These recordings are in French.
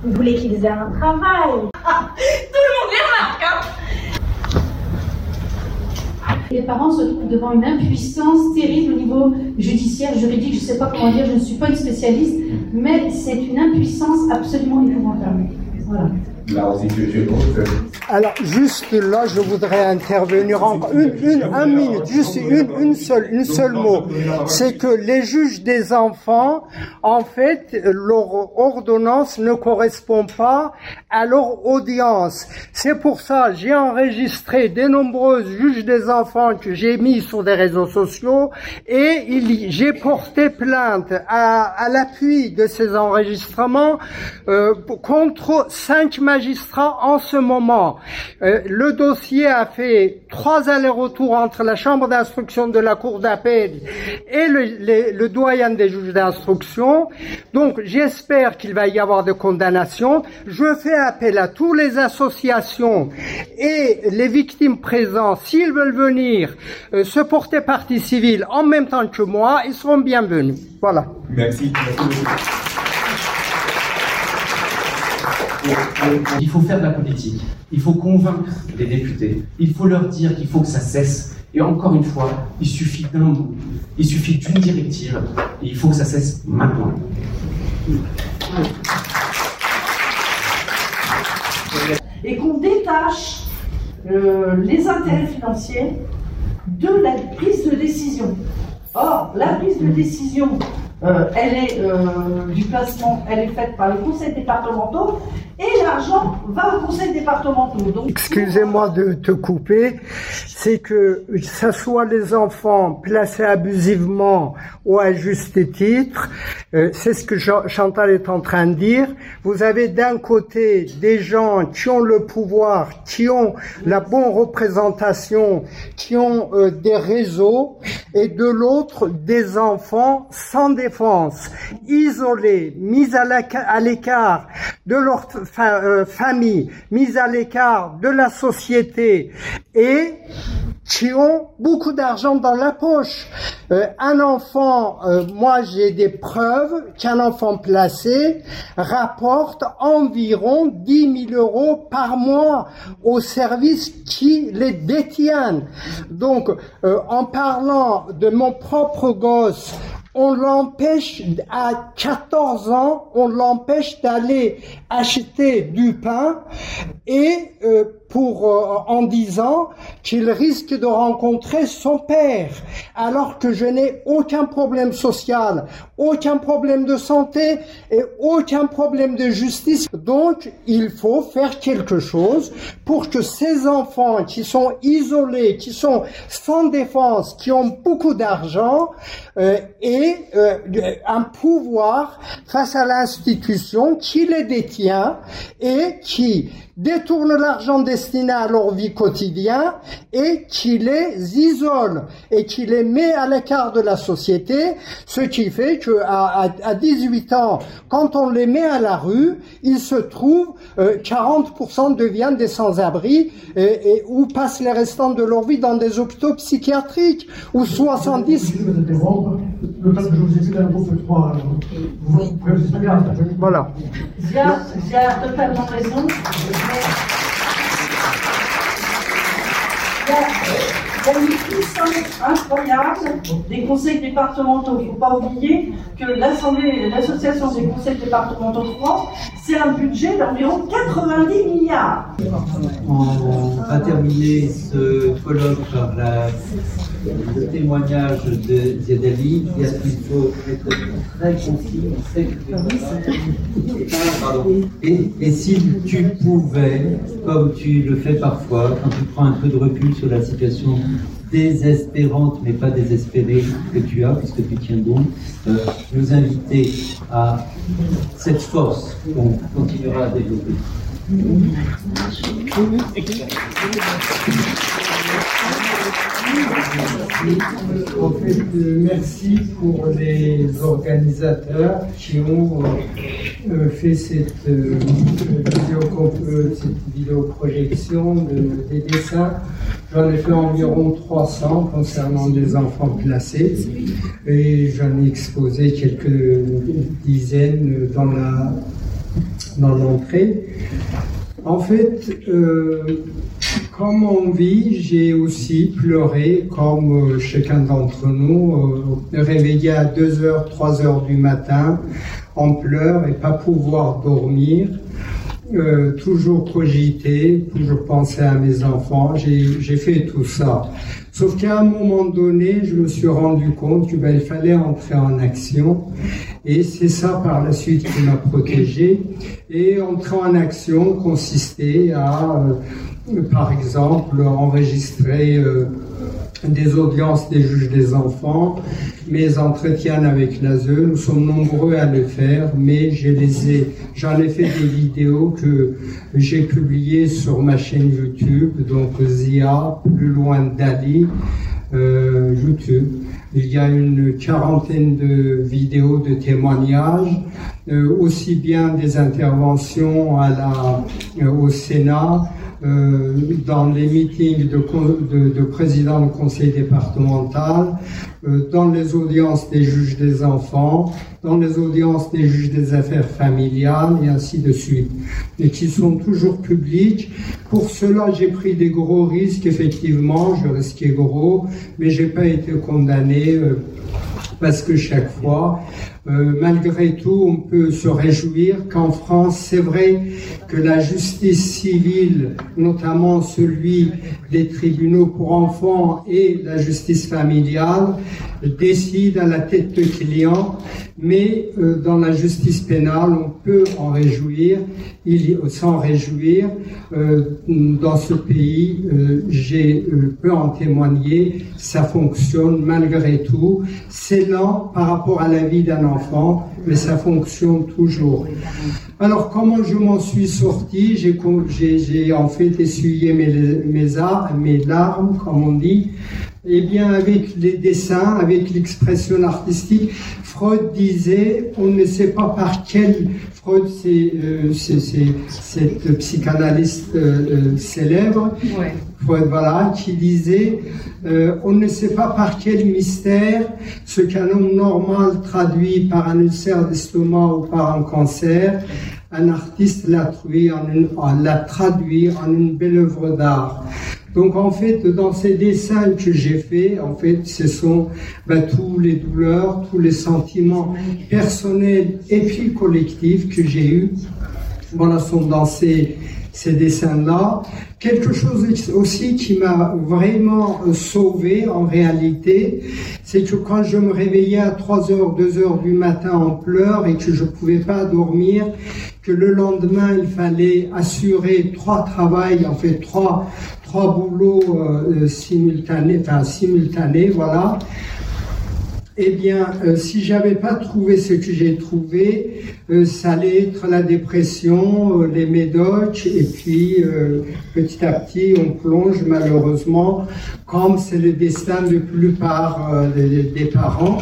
Vous voulez qu'ils aient un travail. Tout le monde les remarque, hein. Les parents se trouvent devant une impuissance terrible au niveau judiciaire, juridique, je ne sais pas comment dire, je ne suis pas une spécialiste, mais c'est une impuissance absolument épouvantable. Voilà. Là aussi, alors, juste là, je voudrais intervenir encore un minute, juste une seule mot. C'est que les juges des enfants, en fait, leur ordonnance ne correspond pas à leur audience. C'est pour ça, j'ai enregistré de nombreux juges des enfants que j'ai mis sur des réseaux sociaux et j'ai porté plainte à l'appui de ces enregistrements contre 5 magistrats en ce moment. Le dossier a fait 3 allers-retours entre la chambre d'instruction de la cour d'appel et le doyen des juges d'instruction. Donc j'espère qu'il va y avoir des condamnations. Je fais appel à toutes les associations et les victimes présentes, s'ils veulent venir se porter partie civile en même temps que moi, ils seront bienvenus. Voilà. Merci. Il faut faire de la politique, il faut convaincre les députés, il faut leur dire qu'il faut que ça cesse. Et encore une fois, il suffit d'un mot, il suffit d'une directive, et il faut que ça cesse maintenant. Et qu'on détache les intérêts financiers de la prise de décision. Or, la prise de décision, elle est du placement, elle est faite par les conseils départementaux et l'argent va aux conseils départementaux. Donc, excusez-moi de te couper, c'est que ça soit les enfants placés abusivement ou à juste titre, c'est ce que Chantal est en train de dire. Vous avez d'un côté des gens qui ont le pouvoir, qui ont la bonne représentation, qui ont des réseaux, et de l'autre des enfants sans défense, isolés, mis à l'écart de leur famille, mis à l'écart de la société et qui ont beaucoup d'argent dans la poche. Un enfant, moi j'ai des preuves qu'un enfant placé rapporte environ 10 000 € par mois aux services qui les détiennent. Donc, en parlant de mon propre gosse, on l'empêche, à 14 ans, on l'empêche d'aller acheter du pain et en disant qu'il risque de rencontrer son père, alors que je n'ai aucun problème social, aucun problème de santé et aucun problème de justice. Donc, il faut faire quelque chose pour que ces enfants qui sont isolés, qui sont sans défense, qui ont beaucoup d'argent, aient un pouvoir face à l'institution qui les détient et qui détournent l'argent destiné à leur vie quotidienne et qui les isole et qui les met à l'écart de la société, ce qui fait que à 18 ans, quand on les met à la rue, il se trouve 40% deviennent des sans-abri et où passent les restants de leur vie dans des hôpitaux psychiatriques ou 70. Le temps que je vous explique un groupe 3, voilà. Zia a totalement raison. Il y a une puissance incroyable des conseils départementaux. Il ne faut pas oublier que l'association des conseils départementaux de France, c'est un budget d'environ 90 milliards. On va terminer ce colloque par le témoignage de Ziadali. Il faut être très concis. Et si tu pouvais, comme tu le fais parfois, quand tu prends un peu de recul sur la situation désespérante, mais pas désespérée que tu as, puisque tu tiens bon, nous inviter à cette force qu'on continuera à développer. En fait, merci pour les organisateurs qui ont fait cette vidéoprojection des dessins. J'en ai fait environ 300 concernant des enfants placés et j'en ai exposé quelques dizaines dans l'entrée. En fait, comme on vit, j'ai aussi pleuré, comme chacun d'entre nous, réveillé à 2h, 3h du matin, en pleurs et pas pouvoir dormir, toujours cogiter, toujours penser à mes enfants. J'ai fait tout ça. Sauf qu'à un moment donné, je me suis rendu compte qu'il fallait entrer en action. Et c'est ça par la suite qui m'a protégé. Et entrer en action consistait à, par exemple, enregistrer des audiences des juges des enfants, mes entretiens avec l'ASE. Nous sommes nombreux à le faire, mais j'en ai fait des vidéos que j'ai publiées sur ma chaîne YouTube, donc Zia, plus loin d'Ali, YouTube. Il y a une quarantaine de vidéos de témoignages, aussi bien des interventions au Sénat, dans les meetings de présidents de conseil départemental, dans les audiences des juges des enfants, dans les audiences des juges des affaires familiales et ainsi de suite, et qui sont toujours publiques. Pour cela, j'ai pris des gros risques, effectivement, je risquais gros, mais j'ai pas été condamné parce que chaque fois, malgré tout, on peut se réjouir qu'en France, c'est vrai que la justice civile, notamment celui des tribunaux pour enfants et la justice familiale, décide à la tête de client, mais dans la justice pénale, on peut s'en réjouir. Dans ce pays, peux en témoigner, ça fonctionne malgré tout. C'est lent par rapport à la vie d'un enfant, mais ça fonctionne toujours. Alors, comment je m'en suis sorti? J'ai en fait essuyé mes larmes, comme on dit. Eh bien, avec les dessins, avec l'expression artistique, Freud disait, on ne sait pas par quel... Freud, c'est cette psychanalyste célèbre, ouais. Freud, voilà, qui disait, on ne sait pas par quel mystère ce qu'un homme normal traduit par un ulcère d'estomac ou par un cancer, un artiste l'a traduit en une belle œuvre d'art. Donc en fait, dans ces dessins que j'ai faits, en fait, ce sont tous les douleurs, tous les sentiments personnels et puis collectifs que j'ai eus. Voilà, sont dans ces dessins-là. Quelque chose aussi qui m'a vraiment sauvé en réalité, c'est que quand je me réveillais à 3h, 2h du matin en pleurs et que je ne pouvais pas dormir, que le lendemain il fallait assurer 3 travails, en fait 3 boulots simultanés, voilà. Eh bien, si j'avais pas trouvé ce que j'ai trouvé, ça allait être la dépression, les médocs, et puis petit à petit, on plonge malheureusement, comme c'est le destin de la plupart des parents.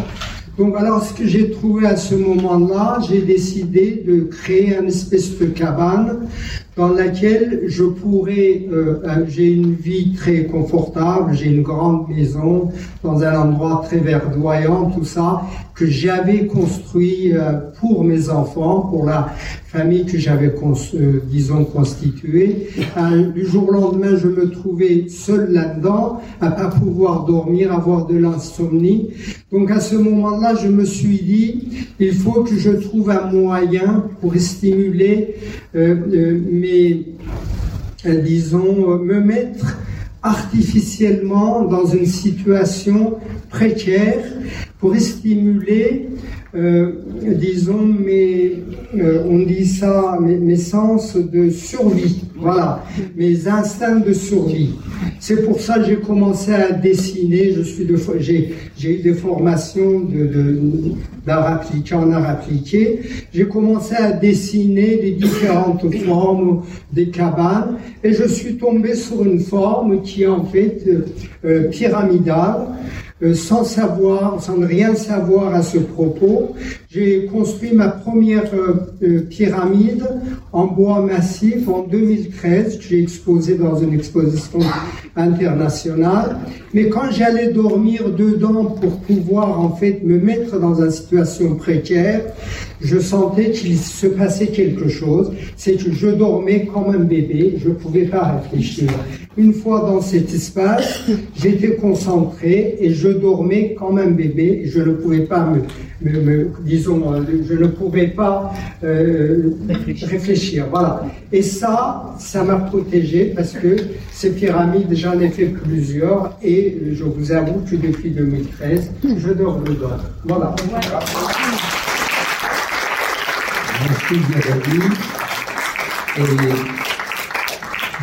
Donc alors, ce que j'ai trouvé à ce moment-là, j'ai décidé de créer une espèce de cabane dans laquelle je pourrais, j'ai une vie très confortable, j'ai une grande maison dans un endroit très verdoyant, tout ça, que j'avais construit pour mes enfants, pour la famille que j'avais, constituée. Du jour au lendemain, je me trouvais seul là-dedans, à pas pouvoir dormir, avoir de l'insomnie. Donc à ce moment-là, je me suis dit, il faut que je trouve un moyen pour stimuler me mettre artificiellement dans une situation précaire pour stimuler, on dit ça, mes sens de survie, voilà, mes instincts de survie. C'est pour ça que j'ai commencé à dessiner. J'ai eu des formations d'art appliqué en art appliqué. J'ai commencé à dessiner les différentes formes des cabanes et je suis tombé sur une forme qui est en fait pyramidale. Sans ne rien savoir à ce propos, j'ai construit ma première pyramide en bois massif en 2013, que j'ai exposée dans une exposition internationale. Mais quand j'allais dormir dedans pour pouvoir en fait me mettre dans une situation précaire, je sentais qu'il se passait quelque chose. C'est que je dormais comme un bébé, je ne pouvais pas réfléchir. Une fois dans cet espace, j'étais concentré et je dormais comme un bébé. Je ne pouvais pas je ne pouvais pas réfléchir. Voilà. Et ça m'a protégé parce que ces pyramides, j'en ai fait plusieurs et je vous avoue que depuis 2013, je dors dedans. Voilà. Merci Ziadavid. Et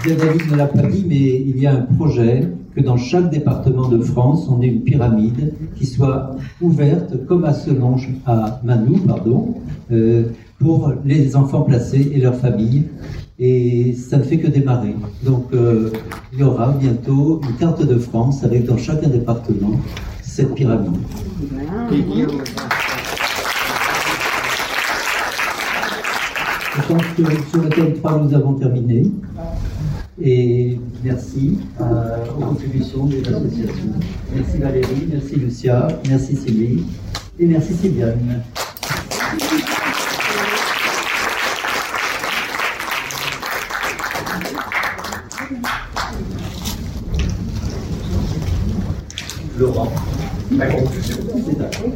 Ziadavid ne l'a pas dit, mais il y a un projet que dans chaque département de France, on ait une pyramide qui soit ouverte, comme à Selonge, à Manou, pour les enfants placés et leurs familles. Et ça ne fait que démarrer. Donc il y aura bientôt une carte de France avec dans chaque département cette pyramide. Je pense que sur le thème 3, nous avons terminé. Et merci aux contributions des associations. Merci Valérie, merci Lucia, merci Sylvie et merci Sylviane. Laurent. La conclusion. C'est d'accord.